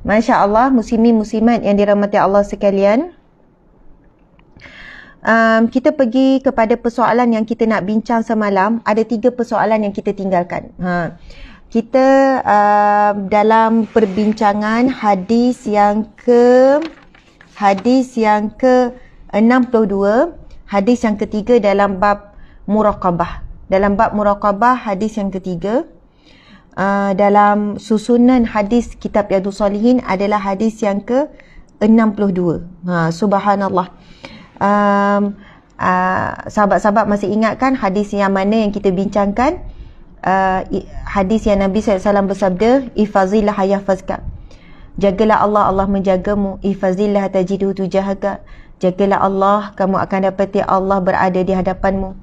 Masya Allah, muslimin muslimat yang dirahmati Allah sekalian. Kita pergi kepada persoalan yang kita nak bincang semalam. Ada 3 persoalan yang kita tinggalkan. Kita dalam perbincangan hadis yang ke-62, hadis yang ketiga dalam bab muraqabah. Dalam bab muraqabah, hadis yang ketiga. Dalam susunan hadis kitab Riyadhus Shalihin adalah hadis yang ke-62. Subhanallah. Sahabat-sahabat masih ingat kan hadis yang mana yang kita bincangkan? Hadis yang Nabi SAW bersabda, Ifazillah yahfazka. Jagalah Allah, Allah menjagamu. Ifazillah tajiduhu tujahaka. Jagalah Allah, kamu akan dapati Allah berada di hadapanmu.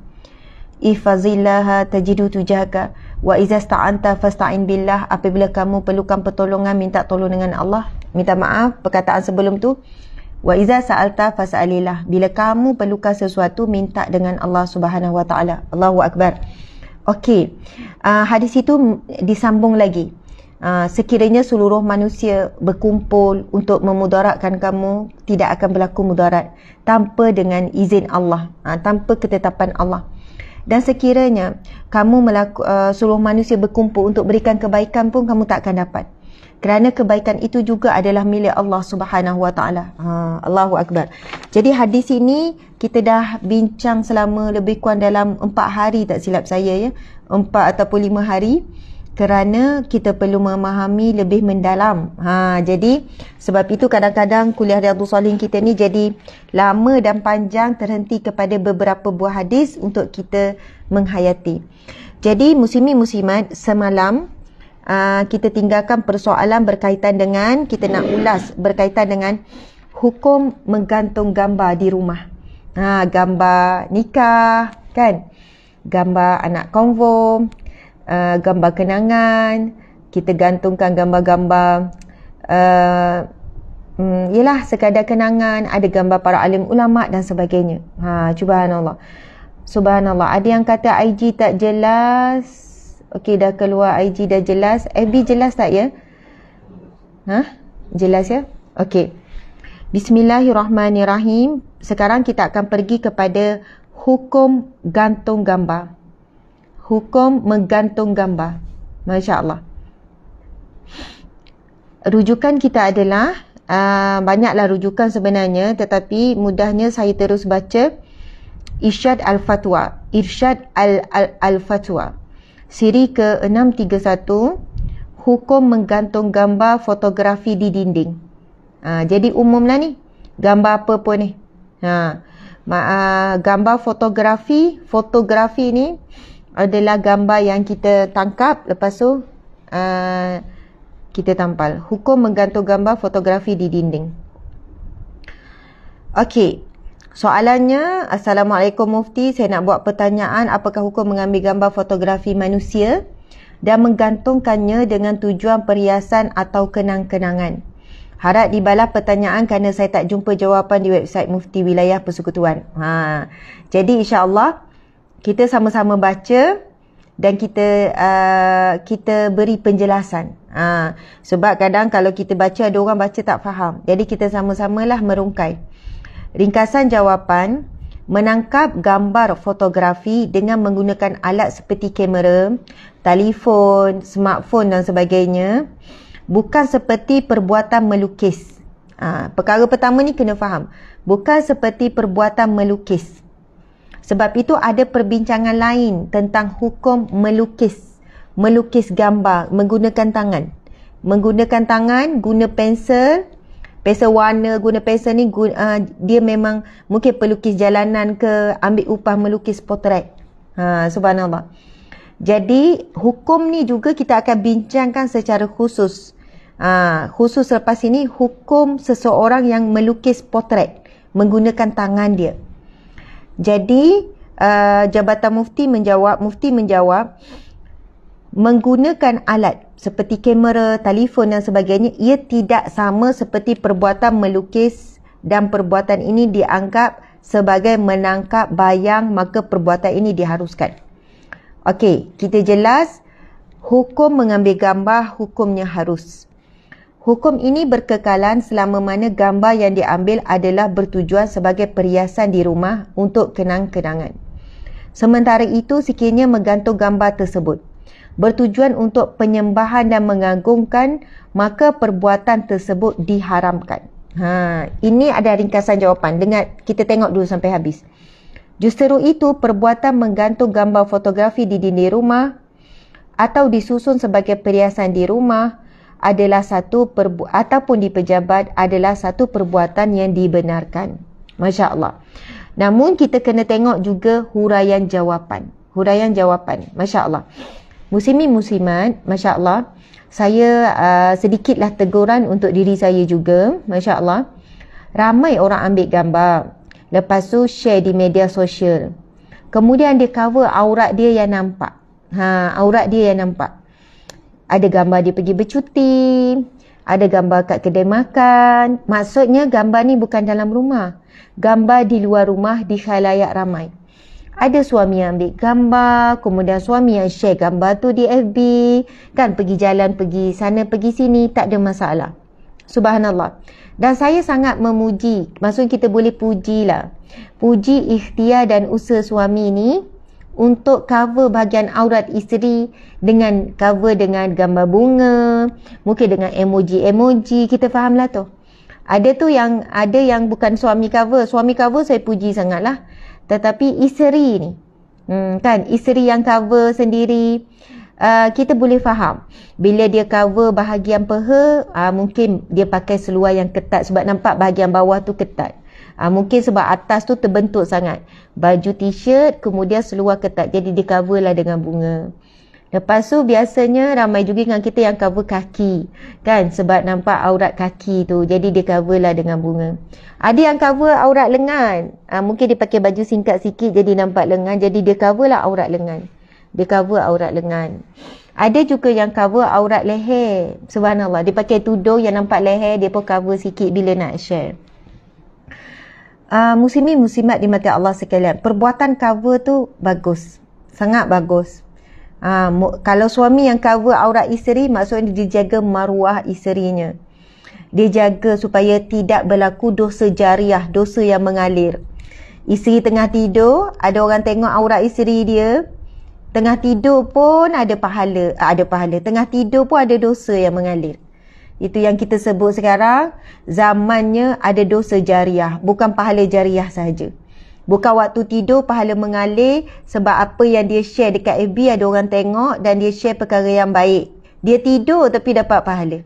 Ifazillah tajiduhu tujahaka. Wa iza sta'anta fasta'in billah. Apabila kamu perlukan pertolongan, minta tolong dengan Allah. Minta maaf, perkataan sebelum tu, wa iza sa'alta fas'alillah. Bila kamu perlukan sesuatu, minta dengan Allah Subhanahu wa taala. Allahu akbar. Okey. Hadis itu disambung lagi. Sekiranya seluruh manusia berkumpul untuk memudaratkan kamu, tidak akan berlaku mudarat tanpa dengan izin Allah, tanpa ketetapan Allah. Dan sekiranya kamu seluruh manusia berkumpul untuk berikan kebaikan pun, kamu tak akan dapat. Kerana kebaikan itu juga adalah milik Allah Subhanahu wa taala. Allahu akbar. Jadi hadis ini kita dah bincang selama lebih kurang dalam 4 hari, tak silap saya ya. 4 ataupun 5 hari. Kerana kita perlu memahami lebih mendalam. Jadi sebab itu kadang-kadang kuliah Riyadhus Shalihin kita ni jadi lama dan panjang, terhenti kepada beberapa buah hadis untuk kita menghayati. Jadi muslimin muslimat, semalam kita tinggalkan persoalan berkaitan dengan, kita nak ulas berkaitan dengan hukum menggantung gambar di rumah. Gambar nikah kan, gambar anak konfirm, gambar kenangan, kita gantungkan gambar-gambar yelah sekadar kenangan, ada gambar para alim ulama dan sebagainya. Subhanallah. Subhanallah. Ada yang kata IG tak jelas. Okey, dah keluar IG dah jelas. FB jelas tak ya? Jelas ya? Okey. Bismillahirrahmanirrahim. Sekarang kita akan pergi kepada hukum gantung gambar. Hukum menggantung gambar. Masya Allah. Rujukan kita adalah, banyaklah rujukan sebenarnya, tetapi mudahnya saya terus baca Irsyad Al-Fatwa. Irsyad Al-Fatwa. Siri ke-631, hukum menggantung gambar fotografi di dinding. Jadi umumlah ni, gambar apa pun ni. Gambar fotografi ni adalah gambar yang kita tangkap, lepas tu kita tampal. Hukum menggantung gambar fotografi di dinding. Okey. Soalannya, Assalamualaikum Mufti, saya nak buat pertanyaan, apakah hukum mengambil gambar fotografi manusia dan menggantungkannya dengan tujuan perhiasan atau kenang-kenangan? Harap dibalas pertanyaan kerana saya tak jumpa jawapan di website Mufti Wilayah Persekutuan. Jadi insya-Allah kita sama-sama baca dan kita beri penjelasan. Sebab kadang kalau kita baca, ada orang baca tak faham. Jadi kita sama-samalah merungkai. Ringkasan jawapan, menangkap gambar fotografi dengan menggunakan alat seperti kamera, telefon, smartphone dan sebagainya, bukan seperti perbuatan melukis. Perkara pertama ni kena faham. Bukan seperti perbuatan melukis. Sebab itu ada perbincangan lain tentang hukum melukis. Melukis gambar menggunakan tangan. Menggunakan tangan, guna pensel. Pensel warna, guna pensel ni dia memang mungkin pelukis jalanan ke, ambil upah melukis potret. Subhanallah. Jadi hukum ni juga kita akan bincangkan secara khusus. Khusus selepas ini, hukum seseorang yang melukis potret menggunakan tangan dia. Jadi Jabatan Mufti menjawab, menggunakan alat seperti kamera, telefon dan sebagainya, ia tidak sama seperti perbuatan melukis, dan perbuatan ini dianggap sebagai menangkap bayang, maka perbuatan ini diharuskan. Okey, kita jelas hukum mengambil gambar, hukumnya harus. Hukum ini berkekalan selama mana gambar yang diambil adalah bertujuan sebagai perhiasan di rumah untuk kenang-kenangan. Sementara itu, sekiranya menggantung gambar tersebut bertujuan untuk penyembahan dan mengagungkan, maka perbuatan tersebut diharamkan. Ini ada ringkasan jawapan. Dengar, kita tengok dulu sampai habis. Justeru itu, perbuatan menggantung gambar fotografi di dinding rumah atau disusun sebagai perhiasan di rumah adalah ataupun di pejabat adalah satu perbuatan yang dibenarkan. Masya Allah. Namun kita kena tengok juga huraian jawapan. Masya Allah. Muslimin muslimat, Masya Allah. Saya sedikitlah teguran untuk diri saya juga. Masya Allah. Ramai orang ambil gambar, lepas tu share di media sosial. Kemudian dia cover aurat dia yang nampak. Aurat dia yang nampak. Ada gambar dia pergi bercuti, ada gambar kat kedai makan. Maksudnya gambar ni bukan dalam rumah. Gambar di luar rumah, di khalayak ramai. Ada suami yang ambil gambar, kemudian suami yang share gambar tu di FB. Kan pergi jalan, pergi sana, pergi sini, tak ada masalah. Subhanallah. Dan saya sangat memuji, maksudnya kita boleh pujilah. Puji ikhtiar dan usaha suami ni untuk cover bahagian aurat isteri dengan cover dengan gambar bunga, mungkin dengan emoji-emoji, kita fahamlah tu. Ada yang bukan suami cover saya puji sangatlah. Tetapi isteri ni, kan isteri yang cover sendiri, kita boleh faham. Bila dia cover bahagian peha, mungkin dia pakai seluar yang ketat sebab nampak bahagian bawah tu ketat. Mungkin sebab atas tu terbentuk sangat. Baju t-shirt, kemudian seluar ketat. Jadi dia cover lah dengan bunga. Lepas tu biasanya ramai juga dengan kita yang cover kaki. Kan? Sebab nampak aurat kaki tu. Jadi dia cover lah dengan bunga. Ada yang cover aurat lengan. Mungkin dia pakai baju singkat sikit jadi nampak lengan. Jadi dia cover lah aurat lengan. Ada juga yang cover aurat leher. Subhanallah. Dia pakai tudung yang nampak leher. Dia pun cover sikit bila nak share. Muslimin muslimat di mata Allah sekalian, perbuatan cover tu bagus, sangat bagus. Kalau suami yang cover aurat isteri, maksudnya dia jaga maruah isterinya. Dia jaga supaya tidak berlaku dosa jariah, dosa yang mengalir. Isteri tengah tidur, ada orang tengok aurat isteri dia. Tengah tidur pun ada pahala. Tengah tidur pun ada dosa yang mengalir. Itu yang kita sebut sekarang, zamannya ada dosa jariah. Bukan pahala jariah sahaja. Bukan waktu tidur pahala mengalir sebab apa yang dia share dekat FB ada orang tengok dan dia share perkara yang baik. Dia tidur tapi dapat pahala.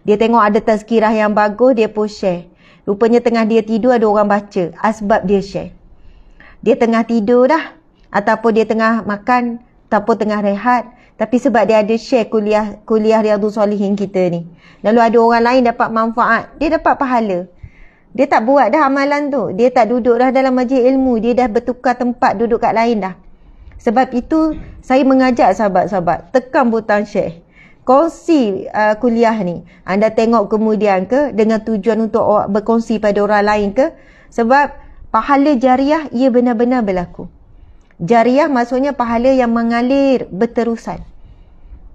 Dia tengok ada tazkirah yang bagus, dia pun share. Rupanya tengah dia tidur ada orang baca, sebab dia share. Dia tengah tidur dah, ataupun dia tengah makan, ataupun tengah rehat, tapi sebab dia ada share kuliah Riyadhus Shalihin kita ni. Lalu ada orang lain dapat manfaat, dia dapat pahala. Dia tak buat dah amalan tu. Dia tak duduk dah dalam majlis ilmu. Dia dah bertukar tempat duduk kat lain dah. Sebab itu, saya mengajak sahabat-sahabat, tekan butang share. Kongsi kuliah ni. Anda tengok kemudian ke, dengan tujuan untuk berkongsi pada orang lain ke. Sebab pahala jariah, ia benar-benar berlaku. Jariah maksudnya pahala yang mengalir berterusan.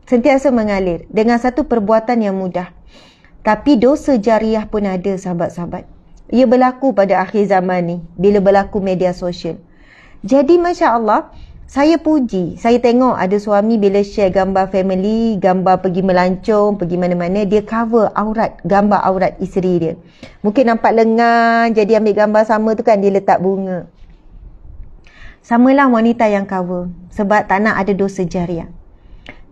Sentiasa mengalir. Dengan satu perbuatan yang mudah. Tapi dosa jariah pun ada sahabat-sahabat. Ia berlaku pada akhir zaman ni. Bila berlaku media sosial. Jadi Masya Allah, saya puji. Saya tengok ada suami bila share gambar family, gambar pergi melancong, pergi mana-mana, dia cover aurat, gambar aurat isteri dia. Mungkin nampak lengan, jadi ambil gambar sama tu kan, dia letak bunga. Samalah wanita yang cover. Sebab tak nak ada dosa jariah.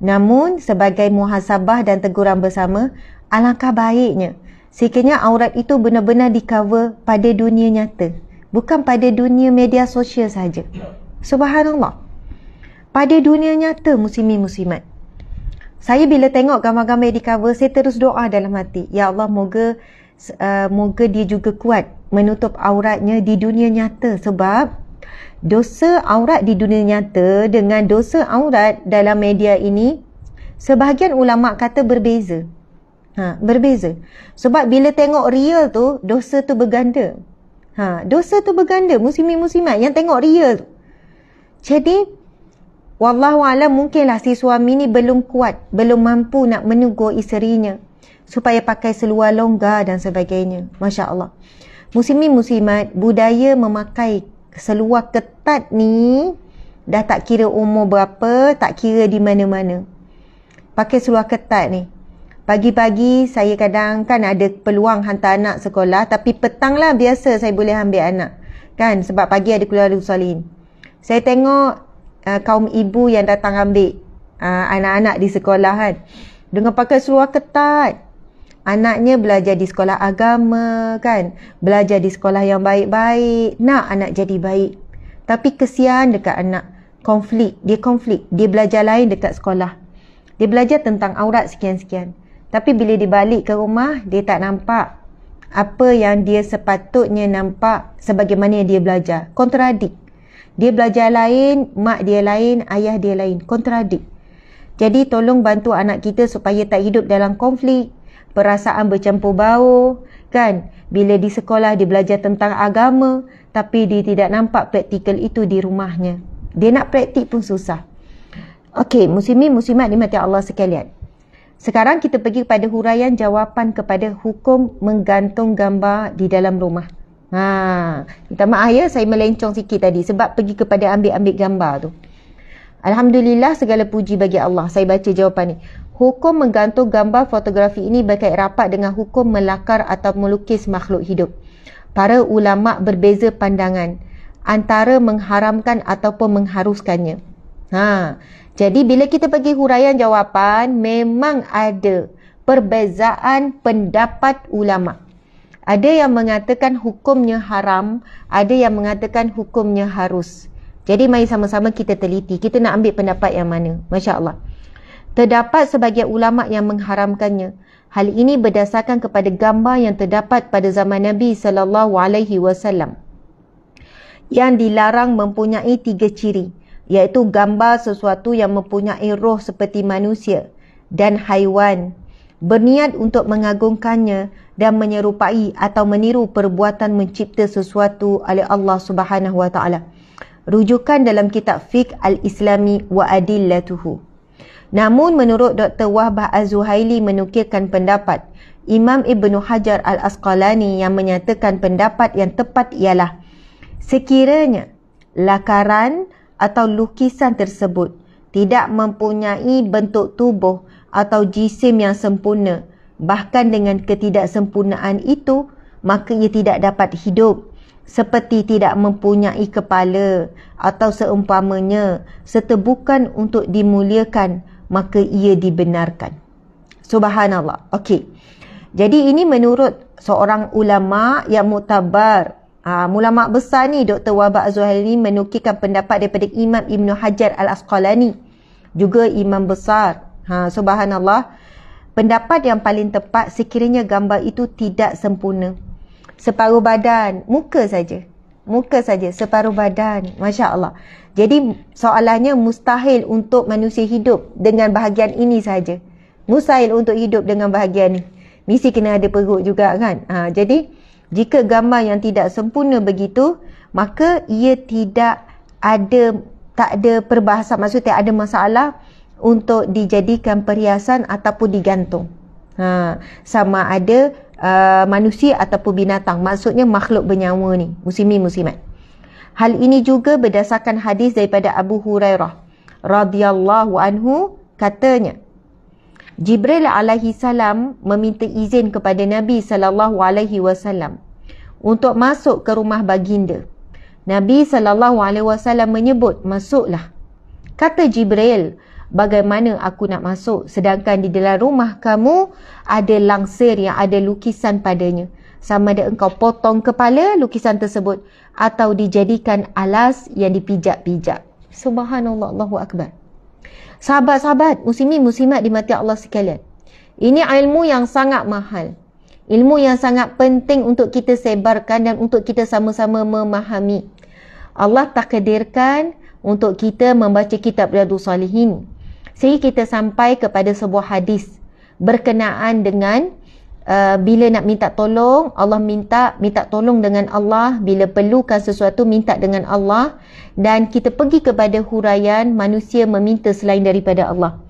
Namun, sebagai muhasabah dan teguran bersama, alangkah baiknya sekiranya aurat itu benar-benar di-cover pada dunia nyata. Bukan pada dunia media sosial saja. Subhanallah. Pada dunia nyata, muslimin muslimat. Saya bila tengok gambar-gambar di-cover, saya terus doa dalam hati. Ya Allah, moga dia juga kuat menutup auratnya di dunia nyata. Sebab dosa aurat di dunia nyata dengan dosa aurat dalam media ini, sebahagian ulama' kata berbeza. Berbeza. Sebab bila tengok real tu, dosa tu berganda. Dosa tu berganda, muslimin muslimat yang tengok real tu. Jadi, wallahualam mungkinlah si suami ni belum kuat, belum mampu nak menegur isterinya. supaya pakai seluar longgar dan sebagainya. Masya Allah. Muslimin muslimat, budaya memakai seluar ketat ni dah tak kira umur berapa, tak kira di mana-mana. Pakai seluar ketat ni. Pagi-pagi saya kadang kan ada peluang hantar anak sekolah, tapi petang lah biasa saya boleh ambil anak. Kan, sebab pagi ada Keluarga Salihin. Saya tengok kaum ibu yang datang ambil anak-anak di sekolah kan, dengan pakai seluar ketat. Anaknya belajar di sekolah agama kan, belajar di sekolah yang baik-baik, nak anak jadi baik. Tapi kesian dekat anak, konflik, dia belajar lain dekat sekolah. Dia belajar tentang aurat sekian-sekian. Tapi bila dia balik ke rumah, dia tak nampak apa yang dia sepatutnya nampak sebagaimana yang dia belajar. Kontradik. Dia belajar lain, mak dia lain, ayah dia lain. Kontradik. Jadi tolong bantu anak kita supaya tak hidup dalam konflik, perasaan bercampur baur, kan? Bila di sekolah dia belajar tentang agama, tapi dia tidak nampak praktikal itu di rumahnya. Dia nak praktik pun susah. Okey, muslimin muslimat dimati Allah sekalian. Sekarang kita pergi kepada huraian jawapan kepada hukum menggantung gambar di dalam rumah. Minta maaf ya, saya melencong sikit tadi sebab pergi kepada ambil-ambil gambar tu. Alhamdulillah, segala puji bagi Allah. Saya baca jawapan ni. Hukum menggantung gambar fotografi ini berkait rapat dengan hukum melakar atau melukis makhluk hidup. Para ulama berbeza pandangan antara mengharamkan ataupun mengharuskannya. Jadi bila kita pergi huraian jawapan, memang ada perbezaan pendapat ulama. Ada yang mengatakan hukumnya haram, ada yang mengatakan hukumnya harus. Jadi mari sama-sama kita teliti. Kita nak ambil pendapat yang mana? Masya Allah. Terdapat sebagian ulama yang mengharamkannya. Hal ini berdasarkan kepada gambar yang terdapat pada zaman Nabi SAW, yang dilarang mempunyai 3 ciri, iaitu gambar sesuatu yang mempunyai roh seperti manusia dan haiwan, berniat untuk mengagungkannya dan menyerupai atau meniru perbuatan mencipta sesuatu oleh Allah Subhanahu wa taala. Rujukan dalam kitab Fiqh Al-Islami wa Adillatuhu. Namun menurut Dr. Wahbah Az-Zuhaili menukilkan pendapat Imam Ibn Hajar Al-Asqalani yang menyatakan pendapat yang tepat ialah sekiranya lakaran atau lukisan tersebut tidak mempunyai bentuk tubuh atau jisim yang sempurna, bahkan dengan ketidaksempurnaan itu, maka ia tidak dapat hidup, seperti tidak mempunyai kepala atau seumpamanya, serta bukan untuk dimuliakan, maka ia dibenarkan. Subhanallah. Okey. Jadi ini menurut seorang ulama yang muktabar. Ulama besar ni, Dr. Wahbah Az-Zuhaili menukilkan pendapat daripada Imam Ibn Hajar Al-Asqalani, juga imam besar. Subhanallah. Pendapat yang paling tepat sekiranya gambar itu tidak sempurna. Separuh badan, muka saja, separuh badan. Masya Allah. Jadi soalannya mustahil untuk manusia hidup dengan bahagian ini saja. Mustahil untuk hidup dengan bahagian ni. Mesti kena ada perut juga kan. Jadi jika gambar yang tidak sempurna begitu, maka ia tak ada perbahasan, maksudnya ada masalah untuk dijadikan perhiasan ataupun digantung. Sama ada manusia ataupun binatang, maksudnya makhluk bernyawa ni, muslimin muslimat. Hal ini juga berdasarkan hadis daripada Abu Hurairah radhiyallahu anhu, katanya Jibril alaihi salam meminta izin kepada Nabi sallallahu alaihi wasallam untuk masuk ke rumah baginda. Nabi sallallahu alaihi wasallam menyebut, "Masuklah." Kata Jibril, "Bagaimana aku nak masuk sedangkan di dalam rumah kamu ada langsir yang ada lukisan padanya? Sama ada engkau potong kepala lukisan tersebut atau dijadikan alas yang dipijak-pijak." Subhanallah, Allahu Akbar. Sahabat-sahabat, muslimin muslimat dimati Allah sekalian. Ini ilmu yang sangat mahal. Ilmu yang sangat penting untuk kita sebarkan dan untuk kita sama-sama memahami. Allah takdirkan untuk kita membaca kitab Riyadhus Shalihin, sehingga kita sampai kepada sebuah hadis berkenaan dengan bila nak minta tolong, Allah minta tolong dengan Allah. Bila perlukan sesuatu, minta dengan Allah. Dan kita pergi kepada huraian manusia meminta selain daripada Allah.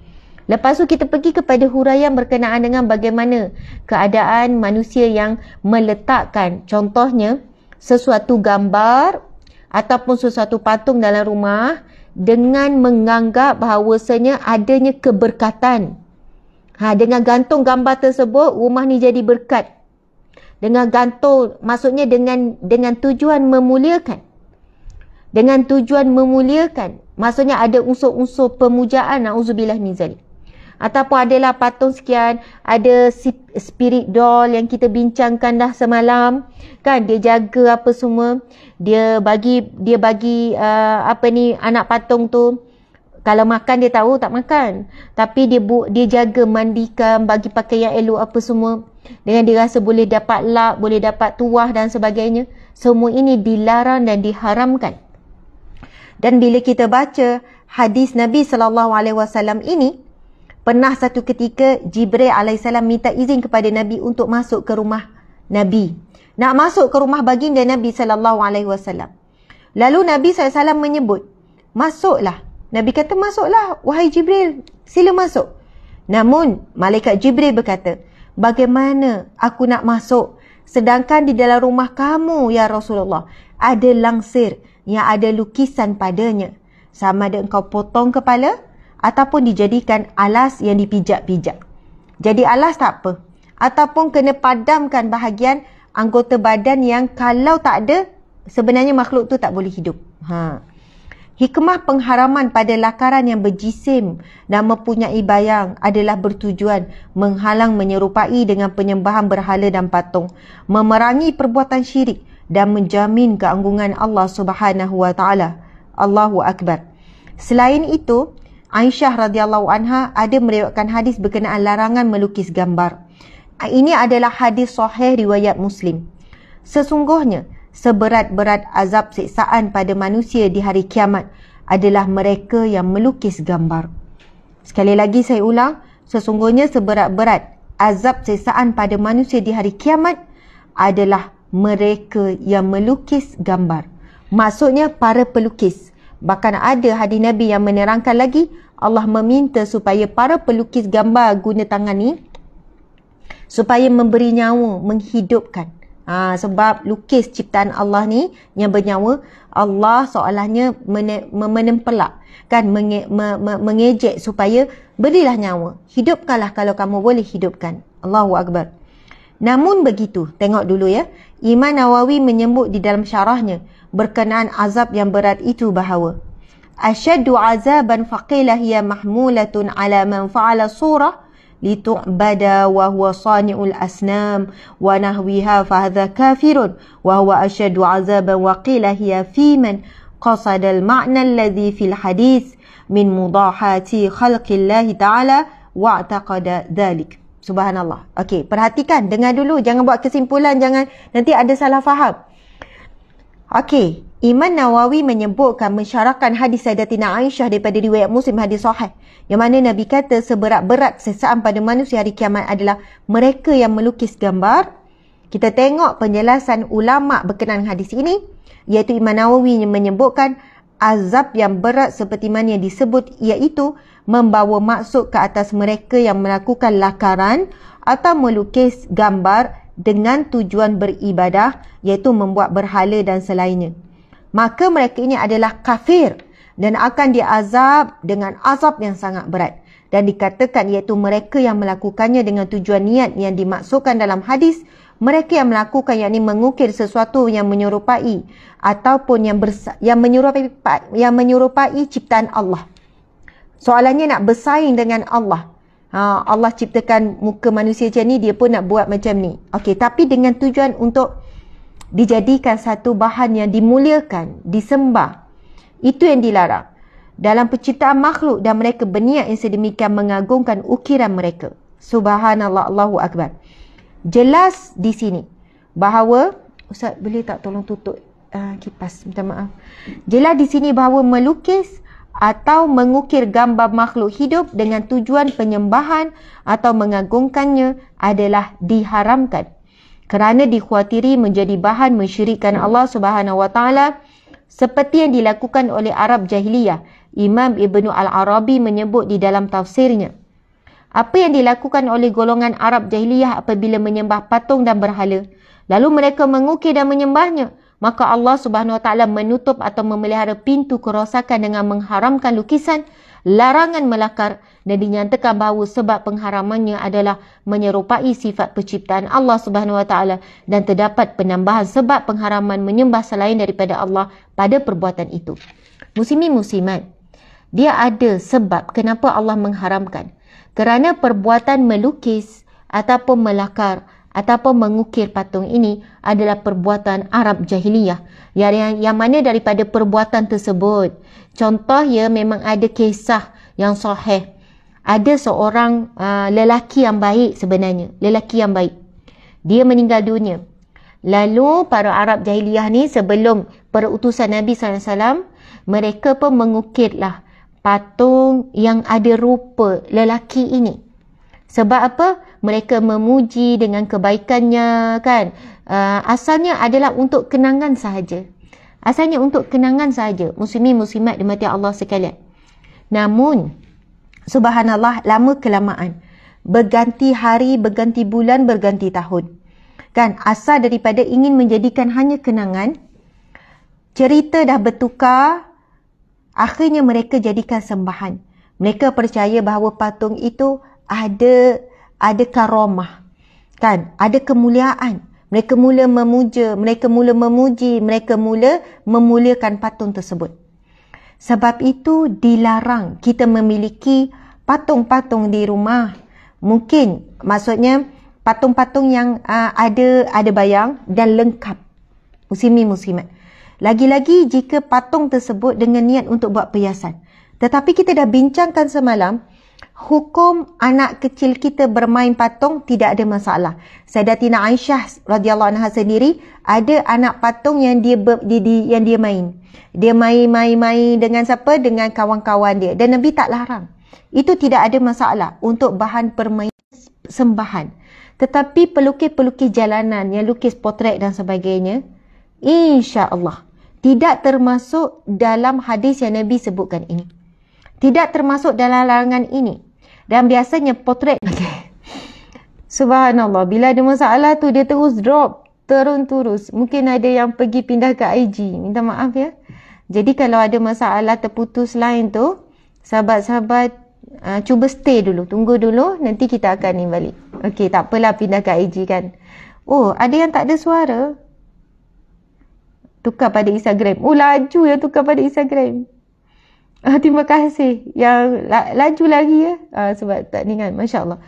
Lepas tu kita pergi kepada huraian berkenaan dengan bagaimana keadaan manusia yang meletakkan contohnya sesuatu gambar ataupun sesuatu patung dalam rumah dengan menganggap bahawasanya adanya keberkatan. Dengan gantung gambar tersebut, rumah ni jadi berkat. Dengan gantung, maksudnya dengan tujuan memuliakan. Dengan tujuan memuliakan. Maksudnya ada unsur-unsur pemujaan, na'udzubillah min zalik. Ataupun adalah patung sekian, ada spirit doll yang kita bincangkan dah semalam, kan, dia jaga apa semua, dia bagi anak patung tu, kalau makan dia tahu tak makan, tapi dia jaga, mandikan, bagi pakaian elok apa semua, dengan dia rasa boleh dapat lak, boleh dapat tuah dan sebagainya. Semua ini dilarang dan diharamkan. Dan bila kita baca hadis Nabi SAW ini, pernah satu ketika Jibril AS minta izin kepada Nabi untuk masuk ke rumah Nabi. Nak masuk ke rumah baginda Nabi SAW. Lalu Nabi SAW menyebut, masuklah. Nabi kata, masuklah wahai Jibril, sila masuk. Namun malaikat Jibril berkata, bagaimana aku nak masuk sedangkan di dalam rumah kamu ya Rasulullah ada langsir yang ada lukisan padanya. Sama ada engkau potong kepala ataupun dijadikan alas yang dipijak-pijak. Jadi alas tak apa. Ataupun kena padamkan bahagian anggota badan yang kalau tak ada, sebenarnya makhluk tu tak boleh hidup. Hikmah pengharaman pada lakaran yang berjisim dan mempunyai bayang adalah bertujuan menghalang menyerupai dengan penyembahan berhala dan patung, memerangi perbuatan syirik dan menjamin keanggungan Allah Subhanahu wa taala. Allahu akbar. Selain itu, Aisyah radhiyallahu anha ada meriwayatkan hadis berkenaan larangan melukis gambar. Ini adalah hadis sahih riwayat Muslim. Sesungguhnya seberat-berat azab siksaan pada manusia di hari kiamat adalah mereka yang melukis gambar. Sekali lagi saya ulang, sesungguhnya seberat-berat azab siksaan pada manusia di hari kiamat adalah mereka yang melukis gambar. Maksudnya para pelukis. Bahkan ada hadis Nabi yang menerangkan lagi, Allah meminta supaya para pelukis gambar guna tangan ni supaya memberi nyawa, menghidupkan. Sebab lukis ciptaan Allah ni yang bernyawa, Allah seolahnya menempelak, kan, mengejek supaya berilah nyawa. Hidupkanlah kalau kamu boleh hidupkan. Allahu Akbar. Namun begitu, tengok dulu ya. Imam Nawawi menyebut di dalam syarahnya berkenaan azab yang berat itu bahawa asyaddu azaban faqila hiya mahmulatun ala man fa'ala surah litu'bada wa huwa sani'ul asnam wa nahwiha fahadha kafirun wa huwa asyaddu azaban wa qila hiya fi man qasada al-ma'na alladhi fil hadith min mudahati khalqillahi ta'ala wa'taqada dhalik. Subhanallah. Okey, perhatikan, dengar dulu, jangan buat kesimpulan, jangan nanti ada salah faham. Okey, Imam Nawawi menyebutkan mensyarahkan hadis Sayyidatina Aisyah daripada riwayat Muslim, hadis sahih, yang mana Nabi kata seberat-berat siksaan pada manusia hari kiamat adalah mereka yang melukis gambar. Kita tengok penjelasan ulama berkenaan hadis ini, iaitu Imam Nawawi menyebutkan azab yang berat seperti mana yang disebut, iaitu membawa maksud ke atas mereka yang melakukan lakaran atau melukis gambar dengan tujuan beribadah, iaitu membuat berhala dan selainnya. Maka mereka ini adalah kafir dan akan diazab dengan azab yang sangat berat. Dan dikatakan iaitu mereka yang melakukannya dengan tujuan niat yang dimaksudkan dalam hadis, mereka yang melakukan, yakni mengukir sesuatu yang menyerupai ataupun yang menyerupai ciptaan Allah. Soalannya nak bersaing dengan Allah. Allah ciptakan muka manusia macam ni, dia pun nak buat macam ni. Okey, tapi dengan tujuan untuk dijadikan satu bahan yang dimuliakan, disembah. Itu yang dilarang. Dalam penciptaan makhluk dan mereka berniat yang sedemikian mengagungkan ukiran mereka. Subhanallah, Allahu Akbar. Jelas di sini bahawa, Ustaz boleh tak tolong tutup kipas, minta maaf. Jelas di sini bahawa melukis atau mengukir gambar makhluk hidup dengan tujuan penyembahan atau mengagungkannya adalah diharamkan kerana dikhawatiri menjadi bahan mensyirikkan Allah Subhanahu wa taala seperti yang dilakukan oleh Arab jahiliyah. Imam Ibnu Al-Arabi menyebut di dalam tafsirnya, apa yang dilakukan oleh golongan Arab jahiliyah apabila menyembah patung dan berhala. Lalu mereka mengukir dan menyembahnya. Maka Allah Subhanahu Wa Taala menutup atau memelihara pintu kerosakan dengan mengharamkan lukisan, larangan melakar, dan dinyatakan bahawa sebab pengharamannya adalah menyerupai sifat penciptaan Allah Subhanahu Wa Taala, dan terdapat penambahan sebab pengharaman menyembah selain daripada Allah pada perbuatan itu. Muslimin muslimat, dia ada sebab kenapa Allah mengharamkan. Kerana perbuatan melukis ataupun melakar ataupun mengukir patung ini adalah perbuatan Arab jahiliyah, yang mana daripada perbuatan tersebut, contoh ya, memang ada kisah yang sahih. Ada seorang lelaki yang baik, sebenarnya lelaki yang baik, dia meninggal dunia. Lalu para Arab jahiliyah ni sebelum perutusan Nabi SAW, mereka pun mengukirlah patung yang ada rupa lelaki ini. Sebab apa? Mereka memuji dengan kebaikannya, kan? Asalnya adalah untuk kenangan sahaja. Asalnya untuk kenangan sahaja. Muslimin muslimat dimati Allah sekalian. Namun, subhanallah, lama kelamaan, berganti hari, berganti bulan, berganti tahun, kan? Asal daripada ingin menjadikan hanya kenangan, cerita dah bertukar, akhirnya mereka jadikan sembahan. Mereka percaya bahawa patung itu ada karamah, kan? Ada kemuliaan. Mereka mula memuja, mereka mula memuji, mereka mula memuliakan patung tersebut. Sebab itu dilarang kita memiliki patung-patung di rumah. Mungkin maksudnya patung-patung yang ada bayang dan lengkap. Muslimin muslimat. Lagi-lagi jika patung tersebut dengan niat untuk buat perhiasan. Tetapi kita dah bincangkan semalam, hukum anak kecil kita bermain patung tidak ada masalah. Sayyidatina Aisyah radhiyallahu anha sendiri ada anak patung yang dia main. Dia main dengan siapa? Dengan kawan-kawan dia. Dan Nabi tak larang. Itu tidak ada masalah untuk bahan permainan sembahan. Tetapi pelukis-pelukis jalanan yang lukis potret dan sebagainya, insya-Allah tidak termasuk dalam hadis yang Nabi sebutkan ini. Tidak termasuk dalam larangan ini. Dan biasanya potret, subhanallah, bila ada masalah tu dia terus drop, turun terus. Mungkin ada yang pergi pindah ke IG, minta maaf ya. Jadi kalau ada masalah terputus line tu, sahabat-sahabat cuba stay dulu, tunggu dulu, nanti kita akan ni balik. Okey, tak apalah pindah ke IG kan. Oh, ada yang tak ada suara, tukar pada Instagram. Oh, laju ya tukar pada Instagram. Terima kasih yang laju lagi ya. Sebab tak ni kan, Masya Allah.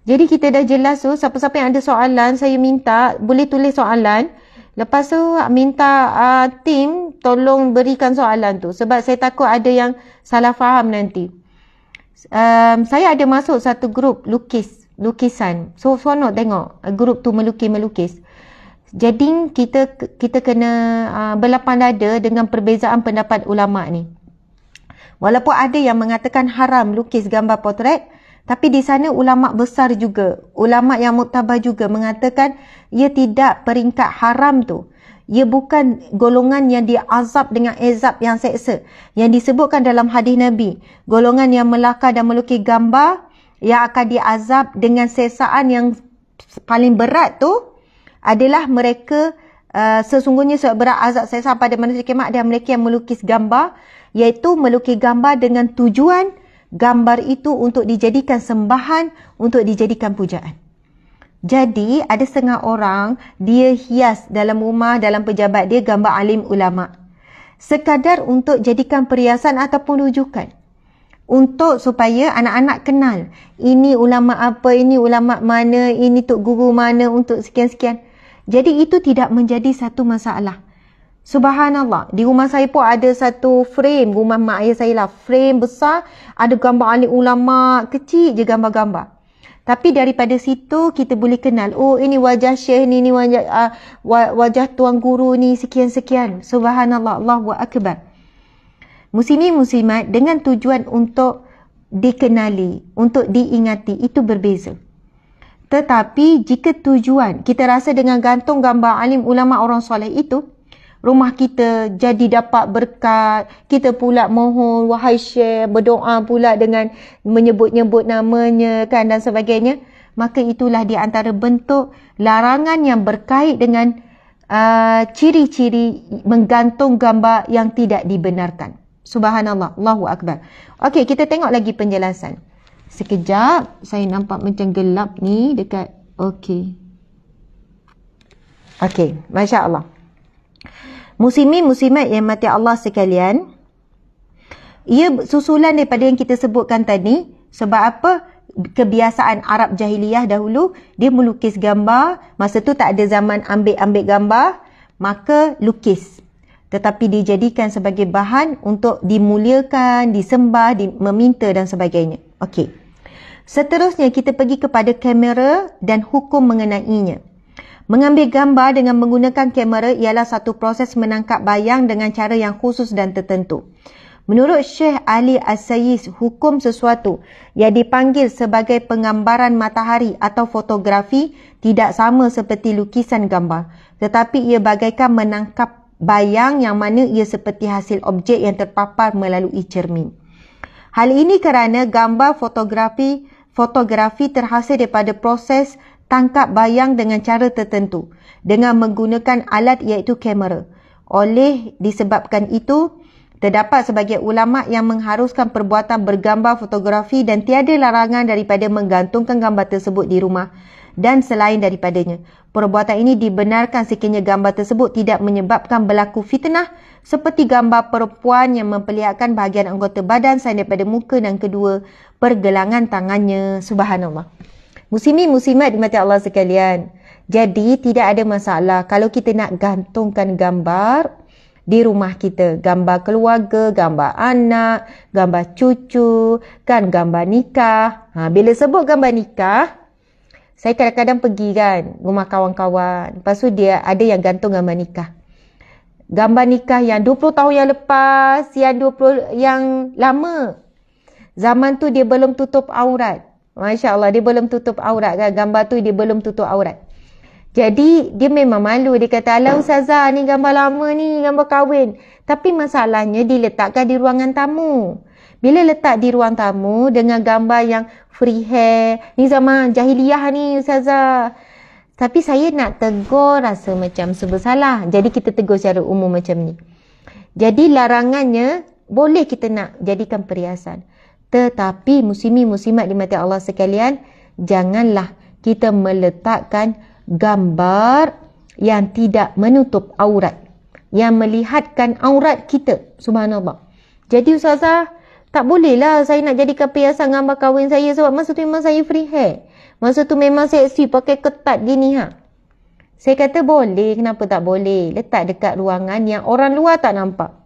Jadi kita dah jelas tu, siapa-siapa yang ada soalan, saya minta boleh tulis soalan. Lepas tu minta tim tolong berikan soalan tu. Sebab saya takut ada yang salah faham nanti. Saya ada masuk satu grup lukisan. So, seronok tengok grup tu melukis. Jadi kita kena berlapang dada dengan perbezaan pendapat ulama ni. Walaupun ada yang mengatakan haram lukis gambar potret, tapi di sana ulama besar juga, ulama yang muktabar juga mengatakan ia tidak peringkat haram tu. Ia bukan golongan yang diazab dengan azab yang seksa. Yang disebutkan dalam hadis Nabi, golongan yang melakar dan melukis gambar yang akan diazab dengan sesaan yang paling berat tu adalah mereka sesungguhnya seberat azab seksa pada manusia kiamat dan mereka yang melukis gambar, iaitu melukis gambar dengan tujuan gambar itu untuk dijadikan sembahan, untuk dijadikan pujaan. Jadi ada setengah orang dia hias dalam rumah, dalam pejabat dia gambar alim ulama, sekadar untuk jadikan perhiasan ataupun rujukan, untuk supaya anak-anak kenal ini ulama apa, ini ulama mana, ini tok guru mana, untuk sekian-sekian. Jadi itu tidak menjadi satu masalah. Subhanallah, di rumah saya pun ada satu frame, rumah mak ayah saya lah, frame besar, ada gambar alim ulama, kecil je gambar-gambar. Tapi daripada situ kita boleh kenal, oh ini wajah syekh ni, ini wajah tuan guru ni, sekian-sekian. Subhanallah, Allahu Akbar. Muslimin muslimat, dengan tujuan untuk dikenali, untuk diingati, itu berbeza. Tetapi jika tujuan kita rasa dengan gantung gambar alim ulama orang soleh itu, rumah kita jadi dapat berkat, kita pula mohon, wahai Syekh, berdoa pula dengan menyebut-nyebut namanya kan dan sebagainya, maka itulah di antara bentuk larangan yang berkait dengan ciri-ciri menggantung gambar yang tidak dibenarkan. Subhanallah, Allahu Akbar. Okey, kita tengok lagi penjelasan. Sekejap, saya nampak macam gelap ni dekat. Okey. Okey, Masya Allah. Muslimin muslimat yang mati Allah sekalian, ia susulan daripada yang kita sebutkan tadi. Sebab apa? Kebiasaan Arab jahiliyah dahulu, dia melukis gambar. Masa tu tak ada zaman ambil-ambil gambar, maka lukis. Tetapi dijadikan sebagai bahan untuk dimuliakan, disembah, meminta dan sebagainya. Okey. Seterusnya kita pergi kepada kamera dan hukum mengenainya. Mengambil gambar dengan menggunakan kamera ialah satu proses menangkap bayang dengan cara yang khusus dan tertentu. Menurut Syekh Ali As-Sayis, hukum sesuatu yang dipanggil sebagai penggambaran matahari atau fotografi tidak sama seperti lukisan gambar, tetapi ia bagaikan menangkap bayang yang mana ia seperti hasil objek yang terpapar melalui cermin. Hal ini kerana gambar fotografi terhasil daripada proses tangkap bayang dengan cara tertentu dengan menggunakan alat iaitu kamera. Oleh disebabkan itu, terdapat sebagai ulama yang mengharuskan perbuatan bergambar fotografi dan tiada larangan daripada menggantungkan gambar tersebut di rumah dan selain daripadanya. Perbuatan ini dibenarkan sekiranya gambar tersebut tidak menyebabkan berlaku fitnah seperti gambar perempuan yang memperlihatkan bahagian anggota badan selain daripada muka dan kedua pergelangan tangannya. Subhanallah. Muslimin muslimat dimati Allah sekalian. Jadi tidak ada masalah kalau kita nak gantungkan gambar di rumah kita. Gambar keluarga, gambar anak, gambar cucu, kan gambar nikah. Bila sebut gambar nikah, saya kadang-kadang pergi kan rumah kawan-kawan. Lepas tu dia ada yang gantung gambar nikah. Gambar nikah yang 20 tahun yang lepas, yang 20 yang lama. Zaman tu dia belum tutup aurat. Masya Allah, dia belum tutup aurat kan. Gambar tu dia belum tutup aurat. Jadi dia memang malu. Dia kata, alah Ustazah, ni gambar lama ni, gambar kahwin. Tapi masalahnya diletakkan di ruangan tamu. Bila letak di ruang tamu dengan gambar yang free hair, ni zaman jahiliyah ni Ustazah. Tapi saya nak tegur rasa macam bersalah. Jadi kita tegur secara umum macam ni. Jadi larangannya, boleh kita nak jadikan perhiasan. Tetapi muslimin muslimat dimati Allah sekalian, janganlah kita meletakkan gambar yang tidak menutup aurat, yang melihatkan aurat kita. Subhanallah. Jadi Ustazah, tak bolehlah saya nak jadikan perhiasan gambar kahwin saya sebab masa tu memang saya free hair. Masa tu memang seksi pakai ketat gini Saya kata boleh, kenapa tak boleh? Letak dekat ruangan yang orang luar tak nampak.